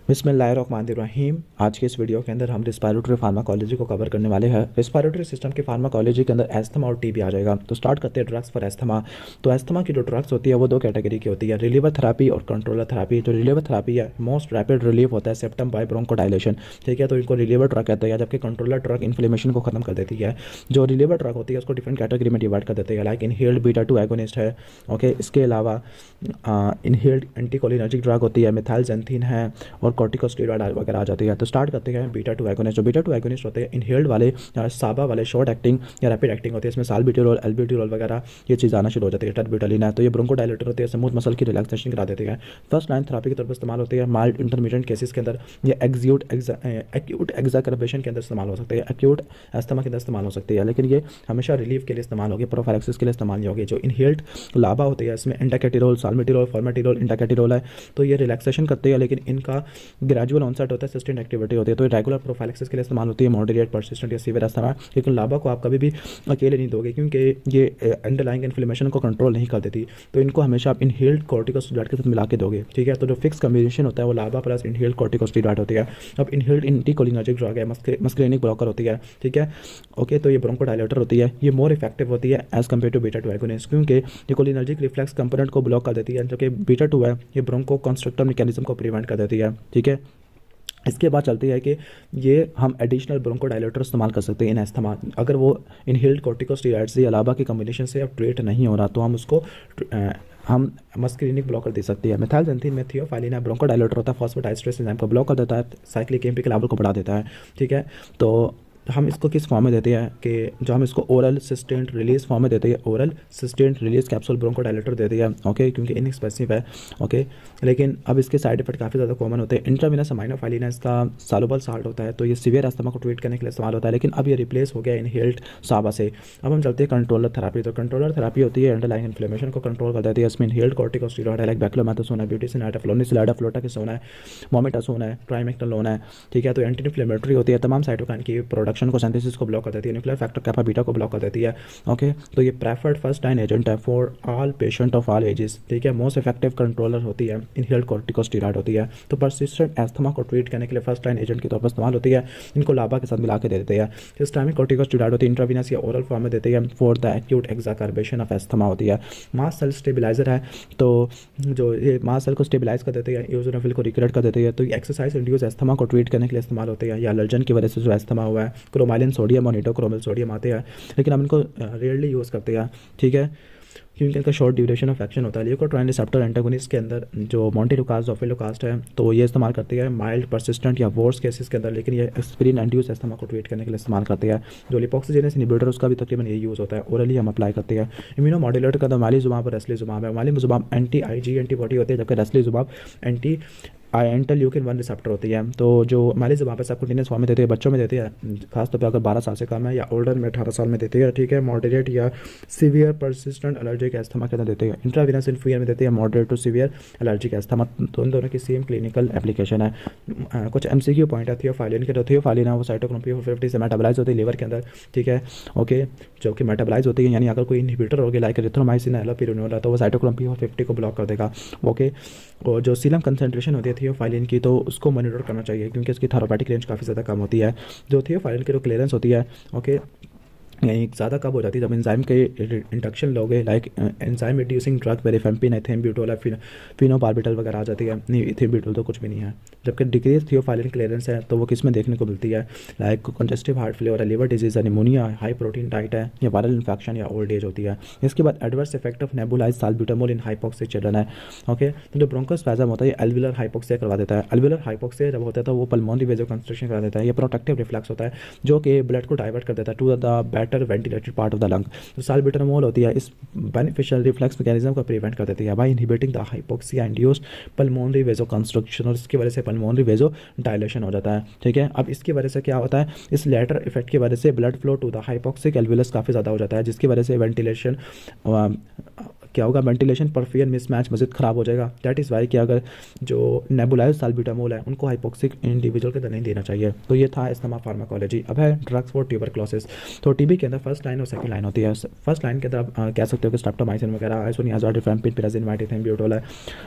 बिस्मिल्लाहिर्रहमानिर्रहीम। आज के इस वीडियो के अंदर हम रिस्पायरेटरी फार्माकोलॉजी को कवर करने वाले हैं। रिस्पायरेटरी सिस्टम की फार्माकोलॉजी के अंदर एस्थमा और टीबी आ जाएगा। तो स्टार्ट करते हैं ड्रग्स फॉर एस्थमा। तो एस्थमा की जो ड्रग्स होती है वो दो कैटेगरी की होती है, रिलीवर थेरापी और कंट्रोलर थेरापी। जो रिलीवर थेरापी है मोस्ट रैपिड रिलीफ होता है सेप्टम बाय ब्रोंकोडाइलेशन, ठीक है, तो इनको रिलीवर ड्रग कहते हैं। जबकि कंट्रोलर ड्रग इन्फ्लेमेशन को खत्म कर देती है। जो रिलीवर ड्रग होती है उसको डिफरेंट कैटेगरी में डिवाइड कर देते हैं, लाइक इनहेल्ड बीटा 2 एगोनिस्ट है, ओके। इसके अलावा इनहेल्ड एंटीकोलिनर्जिक ड्रग होती है, मिथाइलजेंथिन है और कॉर्टिकोस्टेरॉइड वगैरह आ जाती है। तो स्टार्ट करते हैं बीटा 2 एगोनिस्ट। जो बीटा 2 एगोनिस्ट होते हैं इनहेल्ड वाले साबा वाले शॉर्ट एक्टिंग या रैपिड एक्टिंग होती है। इसमें साल्बिट्यूरोल, एल्बिट्यूरोल वगैरह ये चीज़ आना शुरू हो जाती है। टर्बिटोलिन है तो ये ब्रोंकोडायलेटर होती है, स्मूथ मसल की रिलैक्सेशन करा देती है। फर्स्ट लाइन थेरापी के तौर पर इस्तेमाल होती है माइल्ड इंटरमीडिएट केसेस के अंदर। ये एक्यूट एक्जाकर्बेशन के अंदर इस्तेमाल हो सकते हैं, एक्यूट एस्थमा के अंदर इस्तेमाल हो सकती है, लेकिन ये हमेशा रिलीफ के लिए इस्तेमाल होगी, प्रोफाइलैक्सिस के लिए इस्तेमाल नहीं होगी। जो इनहेल्ड लाबा होती है इसमें एंटाकेटिरोल, साल्मेटिरोल, फॉर्मेटिरोल, इंटाकेटिरोल है, तो ये रिलैक्सेशन करती है, लेकिन इनका ग्रेजुअल ऑनसेट होता है, सस्टेन एक्टिविटी होती है। तो रेगुलर प्रोफाइलैक्सिस के लिए इस्तेमाल होती है, मॉडरेट, परसिस्टेंट या सीवियर एस्थमा। लेकिन लाबा को आप कभी भी अकेले नहीं दोगे क्योंकि ये अंडरलाइंग इन्फ्लेमेशन को कंट्रोल नहीं कर देती। तो इनको हमेशा आप इनहेल्ड कॉर्टिकोस्टेरॉइड के साथ मिला के दोगे, ठीक है। तो जो फिक्स कॉम्बिनेशन होता है वो लाबा प्लस इनहेल्ड कॉर्टिकोस्टेरॉइड होती है। अब इनहेल्ड एंटीकोलिनर्जिक ड्रग है, मस्कुलिनिक ब्लॉकर होती है, ठीक है, ओके। तो ये ब्रोंकोडायलेटर होती है, ये मोर इफेक्टिव होती है as compare to beta 2 agonist, क्योंकि ये कोलिनर्जिक रिफ्लेक्स कंपोनेंट को ब्लॉक कर देती है, जबकि बीटा 2 है ये ब्रोंको कंस्ट्रक्टर मैकेनिज्म को प्रिवेंट कर देती है, ठीक है। इसके बाद चलती है कि ये हम एडिशनल ब्रोंकोडायलेटर इस्तेमाल कर सकते हैं इन एस्थमा। अगर वो इनहेल्ड कॉर्टिकोस्टेरॉइड से अलावा के कम्बिनेशन से अब ट्रीट नहीं हो रहा तो हम उसको हम मस्कुलिनिक ब्लॉकर दे सकते हैं। मिथाइलजेंथिन में थियोफाइलिन ब्रोंकोडायलेटर होता है, फॉस्फेटाइस्ट्रेस एंजाइम को ब्लॉक कर देता है, साइक्लिक एम्पिक लेवल को बढ़ा देता है, ठीक है। तो हम इसको किस फॉर्म में देते हैं कि जो हम इसको ओरल सिस्टेंट रिलीज फॉर्म में देते हैं, ओरल सिस्टेंट रिलीज कैप्सूल ब्रोंकोडायलेटर देते हैं, ओके, क्योंकि इनएक्सपेंसिव है, ओके। लेकिन अब इसके साइड इफेक्ट काफ़ी ज़्यादा कॉमन होते हैं। इंट्रावेनस अमाइनोफाइलिन इसका सॉल्युबल साल्ट होता है, तो ये सीवियर अस्थमा को ट्रीट करने के लिए इस्तेमाल होता है, लेकिन अब ये रिप्लेस हो गया इनहेल्ड साबा से। अब हम चलते हैं कंट्रोलर थेरापी। तो कंट्रोलर थेरापी होती है अंडरलाइंग इन्फ्लेमेशन को कंट्रोल कर देती है। इसमें इनहेल्ड कॉर्टिकोस्टेरॉइड है, लाइक बैक्लोमेथासोन है, ब्यूटीसिन है, फ्लोनिसिल, फ्लोटाकिसोन है, मोमेटासोन है, ट्राइमेक्टालोन है, ठीक है। तो एंटी इन्फ्लेमेटरी होती है, तमाम साइटोकाइन की प्रोडक्शन को, सिंथेसिस को ब्लॉक कर देती है, न्यूक्लियर फैक्टर कैपा बीटा को ब्लॉक कर देती है, ओके। तो ये प्रेफर्ड फर्स्ट लाइन एजेंट है for all patient of all ages, ठीक है। मोस्ट इफेक्टिव कंट्रोलर होती है, इनहेल्ड कॉर्टिकोस्टेरॉइड होती है। तो परसिस्टेंट एस्थमा को ट्रीट करने के लिए फर्स्ट लाइन एजेंट के तौर पर इस्तेमाल होती है। इनको लाबा के साथ मिला के दे देते हैं। सिस्टेमिक कॉर्टिकोस्टेरॉइड होती है, इंट्रावेनस या ओरल फॉर्म में देते हैं for the acute exacerbation of asthma होती है। मास्ट सेल स्टेबिलाइजर है, तो जो ये मास्ट सेल को स्टेबिलाइज कर देते हैं, यूजोनोफिल को रिक्रेट कर देते हैं। तो ये एक्सरसाइज इंड्यूस एस्थमा को ट्रीट करने के लिए इस्तेमाल होते हैं, या एलर्जन की वजह से जो एस्थमा हुआ है। क्रोमालिन सोडियम और निटोक्रोमिल सोडियम आते हैं, लेकिन हम इनको रेयरली यूज़ करते हैं, ठीक है, क्योंकि इनका शॉर्ट ड्यूरेशन ऑफ एक्शन होता है। ल्यूकोट्राइन रिसेप्टर एंटागोनिस्ट के अंदर जो मोंटेलुकास्ट जोफिलोकास्ट है, तो ये इस्तेमाल करती है माइल्ड परसिस्टेंट या वर्स्ट केसेस के अंदर, लेकिन ये एस्पिरिन इंड्यूस एस्थमा को ट्रीट करने के लिए इस्तेमाल करते हैं। जो लिपोक्सिजेनेस इनहिबिटर उसका भी तकरीबन ये यूज़ होता है, ओरली हम अप्लाई करते हैं। इम्यूनो मॉड्यूलेटर का तो माली जुबाब और रेसली जुबाब है। माली जुबाब एंटी आईजी एंटीबॉडी होती है, जबकि रेसली जुबाब एंटी इंटरल्यूकिन 1 रिसेप्टर होती है। तो जो माली जुबाब है सबकुटेनियस फॉर्म में देते हैं, बच्चों में देते हैं, खासतौर पर अगर 12 साल से कम है, या ओल्डर में 18 साल में देते हैं, ठीक है। मॉडरेट या सीवियर परसिस्टेंट एलर्जिक एस्थमा के अंदर देते हैं। इंट्रावेनस इन्फ्यूजन में देते हैं moderate to severe allergic asthma. तो इन दोनों की सेम क्लिनिकल एप्लीकेशन है। कुछ एमसीक्यू पॉइंट है थियोफाइलिन के। तो थियोफाइलिन है वो साइटोक्रोम P450 से मेटाबलाइज होती है लीवर के अंदर, ठीक है, ओके, जो कि मेटाबलाइज होती है, यानी अगर कोई इनहिबिटर हो गया लाइक एरिथ्रोमाइसिन, एलोपिरिनोल, तो वो साइटोक्रोम P450 को ब्लॉक कर देगा, ओके। और जो सीरम कंसंट्रेशन होती है थियोफाइलिन की, तो उसको मॉनिटर करना चाहिए क्योंकि इसकी थेरापेटिक रेंज काफ़ी ज़्यादा कम होती है। जो थियोफाइलिन की जो क्लियरेंस होती है, ओके, यानी ज़्यादा कब हो जाती है जब एंजाइम के इंडक्शन लोगे, like enzyme reducing drug rifampin, ethambutol, phenobarbital वगैरह आ जाती है। नहीं, एथेम्ब्यूटोल तो कुछ भी नहीं है। जबकि डिक्रीज थियोफाइलिन क्लियरेंस है तो वो किस में देखने को मिलती है, लाइक कंजेस्टिव हार्ट फेलियर है, लिवर डिजीज़ है, निमोनिया, हाई प्रोटीन डाइट है, या वायरल इन्फेक्शन या ओल्ड एज होती है। इसके बाद adverse effect of nebulise salbutamol in hypoxic children है, ओके। तो जो ब्रोंकोस्पैज़म होता है एल्विलर हाइपोक्सिया करवा देता है। एल्विलर हाइपोक्सिया जब होता है तो वो पल्मोनरी वेजोकंस्ट्रिक्शन करा देता है। ये प्रोटेक्टिव रिफ्लेक्स होता है जो कि ब्लड को डाइवर्ट कर देता है to the better ventilated part of the lung. तो साल्ब्यूटामोल होती है इस बेनिफिशियल रिफ्लेक्स मैकेनिज्म को प्रिवेंट कर देती है by inhibiting the hypoxia induced pulmonary vasoconstriction, और इसकी वजह से पल्मोनरी वेजो डायलेशन हो जाता है, ठीक है। अब इसकी वजह से क्या होता है, इस लेटर इफेक्ट की वजह से blood flow to the hypoxic alveolus काफ़ी ज़्यादा हो जाता है, जिसकी वजह से वेंटिलेशन क्या होगा, वेंटिलेशन परफियर मिसमैच मजीद ख़राब हो जाएगा। दैट इज़ वाई कि अगर जो नेबुलाइज साल्ब्यूटामोल है उनको हाइपोक्सिक इंडिविजुअल के अंदर नहीं देना चाहिए। तो ये था अस्थमा फार्माकोलॉजी। अब है ड्रग्स फॉर ट्यूबरक्लोसिस। तो टीबी के अंदर फर्स्ट लाइन और सेकंड लाइन होती है। फर्स्ट लाइन के अंदर आप कह सकते हो कि स्ट्रेप्टोमाइसिन वगैरह, आइसोनियाज़ोल, रिफेम्पिन, पिराज़िनमाइड, इथेम्ब्यूटोल है।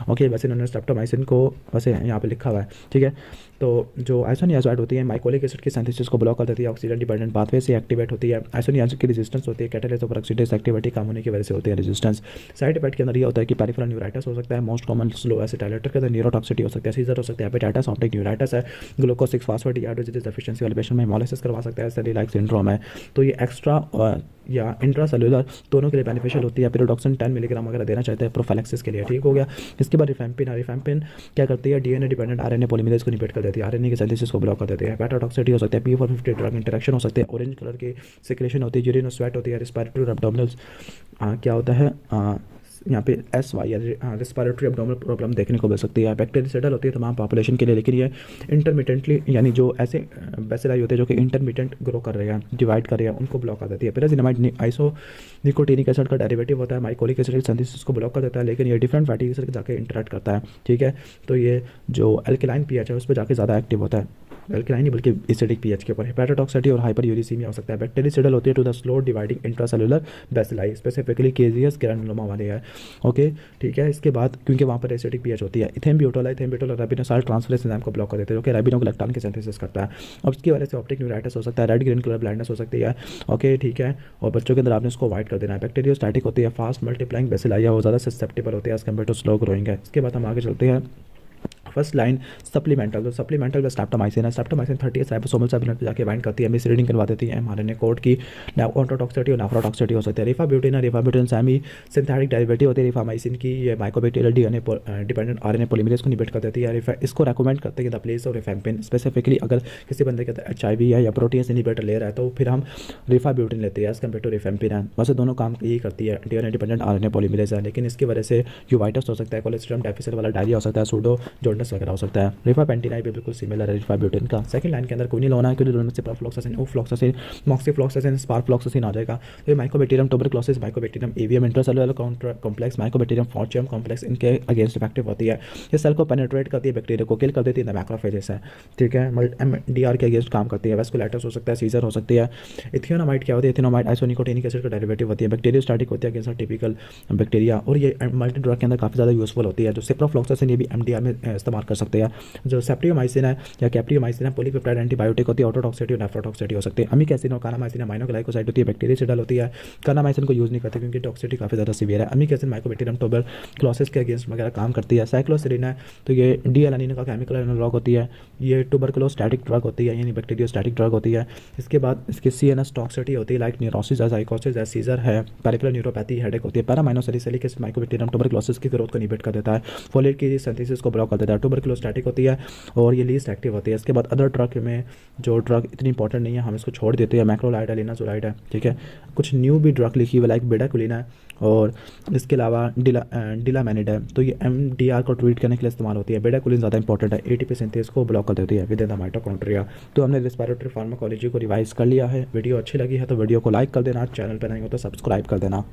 ओके, वैसे इन्होंने स्ट्रेप्टोमाइसिन को वैसे यहाँ पे लिखा हुआ है, ठीक है। तो जो आइसोनियाज़ोल होती है माइकोलिक एसिड की सिंथेसिस को ब्लॉक कर देती है, ऑक्सीजन डिपेंडेंट पाथवे से एक्टिवेट होती है। आइसोनियाज़ोल की रेजिस्टेंस होती है कैटालिसिस और ऑक्सीडेज एक्टिविटी कम होने की वजह से होती है रेजिस्टेंस। साइड इफेक्ट के अंदर ये होता है कि पेरिफेरल न्यूराइटिस हो सकता है, मोस्ट कॉमन स्लो एसिटाइलेटर के अंदर न्यूरोटॉक्सिटी हो सकता है, सीजर हो सकता है, हेपेटाइटिस, ऑप्टिक न्यूराइटिस है, ग्लूकोज 6 फॉस्फेट डिहाइड्रोजिनेज डेफिशिएंसी वाले पेशेंट में हेमोलिसिस करवा सकता है, सेल्युलाइक सिंड्रोम है। तो ये एक्स्ट्रा या इंट्रासेलुलर दोनों के लिए बेनिफिशियल होती है। पिरोडॉक्सिन 10 मिलीग्राम वगैरह देना चाहते हैं प्रोफाइलैक्सिस के लिए, ठीक हो गया। इसके बाद रिफेम्पिन क्या करती है, डीएनए डिपेंडेंट आरएनए पॉलीमरेज को इनहिबिट कर देती है, आरएनए की सिंथेसिस को ब्लॉक कर देती है। हेपेटोटॉक्सिटी हो सकता है, P450 ड्रग इंटरेक्शन हो सकते हैं, ऑरेंज कलर की सिक्रेशन होती है, यूरिन और स्वेट होती है, रिस्पिरेटरी एब्डोमिनल्स क्या होता है यहाँ पे SY या रिस्पिरेटरी एब्डोमिनल प्रॉब्लम देखने को मिल सकती है। बैक्टीरियासिडल होती है तमाम पॉपुलेशन के लिए, लेकिन ये इंटरमिटेंटली यानी जो ऐसे बैसिलाई होते हैं जो कि इंटरमिटेंट ग्रो कर रहे हैं, डिवाइड कर रहे हैं, उनको ब्लॉक कर देती है। पिराज़िनामाइड आइसो निकोटिनिक एसिड का डेरिवेटिव होता है, माइकोलिक एसिड की सिंथेसिस को ब्लॉक कर देता है, लेकिन ये डिफरेंट फैटी एसिड जाके इंटरेक्ट करता है, ठीक है। तो ये जो अल्कलाइन पीएच है उस पर जाके ज़्यादा एक्टिव होता है, अल्कलाइन नहीं बल्कि एसिडिक पीएच के ऊपर। हेपेटोटॉक्सिटी और हाइपर यूरिसीमिया हो सकता है। बैक्टीरियासिडल होती है to the slow dividing intracellular bacilli, specifically caseous granuloma वाले है, ओके, ठीक है। इसके बाद क्योंकि वहाँ पर एसिडिक पीएच होती है, इथेम्ब्यूटोल रेबिनोसाइल ट्रांसफरेंस एंजाइम को ब्लॉक कर देते हैं, जो कि रेबिनोग्लैक्टान की सिंथेसिस करता है। अब इसकी वजह से ऑप्टिक न्यूराइटिस हो सकता है, रेड ग्रीन कलर ब्लाइंडनेस हो सकती है, ओके, ठीक है। और बच्चों के अंदर आपने इसको अवॉइड कर देना है। बैक्टीरियोस्टैटिक होती है, फास्ट मल्टीप्लाइंग बैसिलाई है, वो ज़्यादा ससेप्टेबल होते हैं as compare to slow growing है। इसके बाद हम आगे चलते हैं। फर्स्ट लाइन सप्लीमेंटल, तो सप्लीमेंटल में स्ट्रेप्टोमाइसिन है। स्ट्रेप्टोमाइसिन 38 राइबोसोमल सबयूनिट पे जाके बाइंड करती है, मिस रीडिंग करवा देती है एमआरएनए कोड की। ऑटोटॉक्सिटी और नेफ्रोटॉक्सिटी हो सकती है। रिफाब्यूटिन है, रिफाब्यूटिन सेमी सिंथेटिक डेरिवेटिव होती है रिफामाइसिन की, ये mycobacterial DNA dependent RNA polymerase को इनहिबिट कर देती है। इसको रेकमेंड करते हैं द प्लेस ऑफ रिफेम्पिन, स्पेसिफिकली अगर किसी बंदे के अंदर HIV है या प्रोटीएस इनहिबिटर ले रहा है तो फिर हम रिफाब्यूटिन लेते हैं एज कम्पेयर टू रिफेम्पिन है। वैसे दोनों काम यही करती है, डीएनए डिपेंडेंट आरएनए पॉलीमरेज है, लेकिन इसकी वजह से यूवाइटिस हो सकता है, कोलेस्ट्रॉल डेफिसिट वाला डायरिया हो सकता है, सूडो जॉन्डिस वगैरह हो सकता है। रिफापेंटिनाइड भी बिल्कुल सिमिलर है रिफाब्यूटिन का। सेकंड लाइन के अंदर क्विनोलोना है, क्विनोलोना से प्रोफ्लॉक्सासिन, ओफ्लॉक्सासिन, मॉक्सीफ्लॉक्सासिन, स्पारफ्लॉक्सासिन आ जाएगा। तो ये mycobacterium tuberculosis, mycobacterium avium, intracellular complex, mycobacterium fortuitum complex, इनके अगेंस्ट इफेक्टिव होती है। ये सेल को पेनिट्रेट करती है, बैक्टीरिया को किल कर देती है, मैक्रोफेजेस है, ठीक है। MDR के अगेंस्ट काम करती है। वेस्कुलाइटिस हो सकता है, सीजर हो सकती है। इथियोनामाइड क्या होती है, इथियोनामाइड आइसोनिकोटिनिक एसिड का डेरिवेटिव होती है, बैक्टीरियोस्टैटिक होती है अगेंस्ट टिपिकल बैक्टीरिया, और ये मल्टी ड्रग के अंदर काफ़ी ज़्यादा यूजफुल होती है। जो सिप्रोफ्लॉक्सासिन ये भी MDR में इस्तेमाल कर सकते हैं। जो सेप्टियोमाइसिन है या कैप्रियोमाइसिन है, पॉलीपेप्टाइड एंटीबायोटिक होती है, ऑटोटॉक्सिटी और नेफ्रोटॉक्सिटी हो सकती है। अमिक एसिड और कानामाइसिन माइनोग्लाइकोसाइड होती है, बैक्टीरियासिडल होती है। कानामाइसिन को यूज़ नहीं करते क्योंकि टॉक्सिटी काफ़ी ज़्यादा सीवियर है। अमिक एसिड माइकोबैक्टीरियम ट्यूबरक्लोसिस के अगेंस्ट वगैरह काम करती है। साइक्लोसिरिन है तो ये D-एलानिन का केमिकल एनालॉग होती है, ये ट्यूबरक्लोस्टैटिक ड्रग होती है यानी बैक्टीरियोस्टैटिक ड्रग होती है। इसके बाद इसकी CNS टॉक्सिटी होती है, लाइक न्यूरोसिस है, साइकोसिस है, सीजर है, पेरिफेरल न्यूरोपैथी, हेडेक होती है। पैरामाइनोसैलिसिलिक एसिड माइकोबैक्टीरियम ट्यूबरक्लोसिस की ग्रोथ को इनहिबिट कर देता है, फोलेट की सिंथेसिस को ब्लॉक कर देता है। ट्यूबरक्लोस्टैटिक होती है और ये लीस्ट एक्टिव होती है। इसके बाद अदर ड्रग में जो ड्रग इतनी इंपॉर्टेंट नहीं है हम इसको छोड़ देते हैं, मैक्रोलाइड है, लिनाजुलाइड है, ठीक है। कुछ न्यू भी ड्रग लिखी हुई लाइक बेडाकुलिन है और इसके अलावा डिलामेनिड है, तो ये MDR को ट्रीट करने के लिए इस्तेमाल होती है। बेडाकुलिन ज़्यादा इंपॉर्टेंट है, ATP सिंथेसिस को ब्लॉक कर देती है विद इन द माइटोकॉन्ड्रिया। तो हमने रेस्पिरेटरी फार्माकोलॉजी को रिवाइज कर लिया है। वीडियो अच्छी लगी है तो वीडियो को लाइक कर देना, चैनल पर नहीं हो तो सब्सक्राइब कर देना।